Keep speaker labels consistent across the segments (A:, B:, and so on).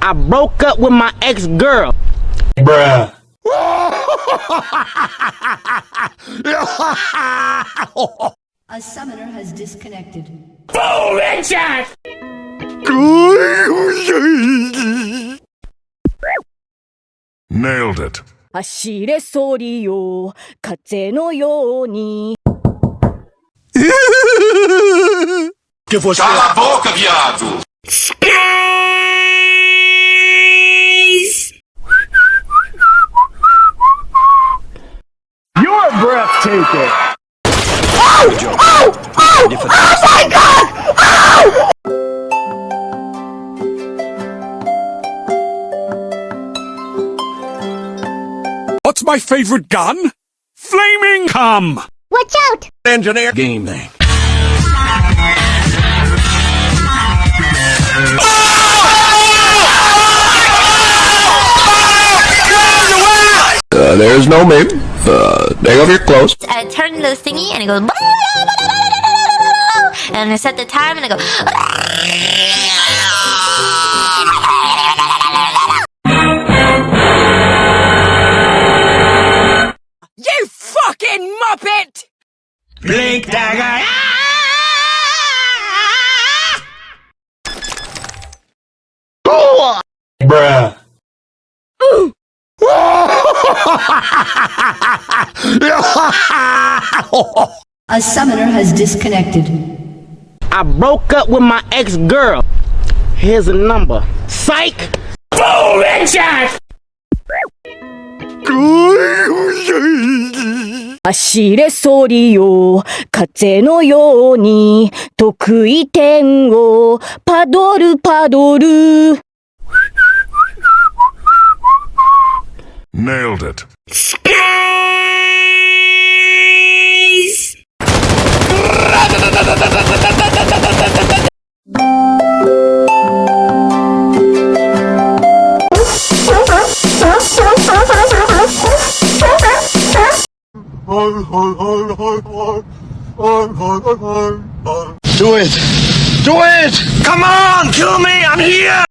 A: I broke up with my ex-girl.
B: Bruh.
C: A summoner has disconnected.
A: Boom, headshot!
B: Nailed it.
D: 走れソリよ風のように
B: Cala a boca, viado!
E: You're breathtaking!
F: What's my favorite gun? Flaming cum!
G: Watch out!
B: Engineer game thing. There's no maybe. Take off your clothes.
G: I turn the thingy and it goes and I set the time and I go
D: You fucking muppet!
A: Blink dagger!
B: Bruh.
C: A summoner has disconnected.
A: I broke up with my ex-girl. Here's a number. Psych! Boom, headshot!
D: 走れソリよ風のように得意点をパドルパドル
B: Nailed it.
E: Do it! Do it!
A: Come on, kill me, I'm here!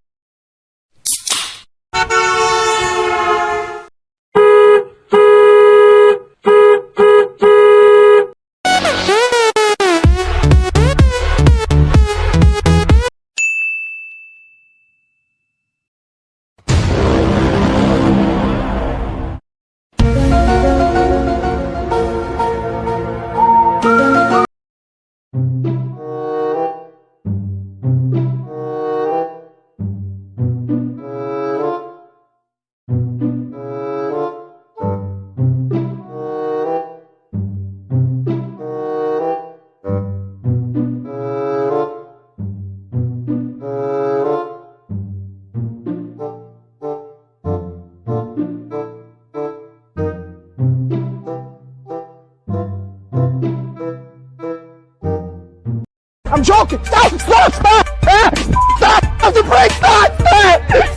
E: I'm joking! Stop! Stop! Stop! Stop! Stop the brake! Stop! Stop! Stop!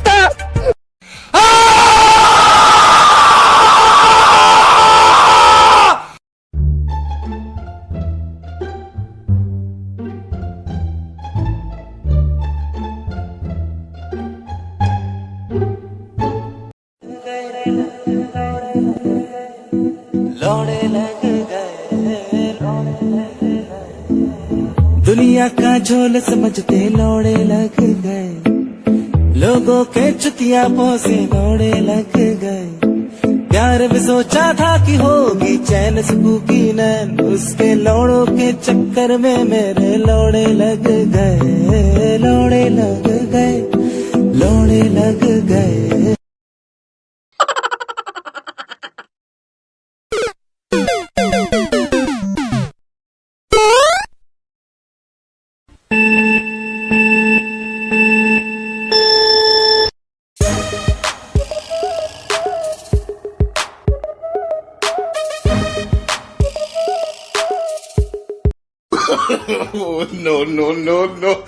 H: दुनिया का झोल समझते लौड़े लग गए लोगों के चुतिया पोसे लौड़े लग गए प्यार भी सोचा था कि होगी चैन सुकूकी नैन उसके लौड़ों के चक्कर में मेरे लौड़े लग गए लौड़े लग गए लौड़े लग गए
B: Oh, no, no, no, no.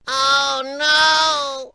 G: Oh no!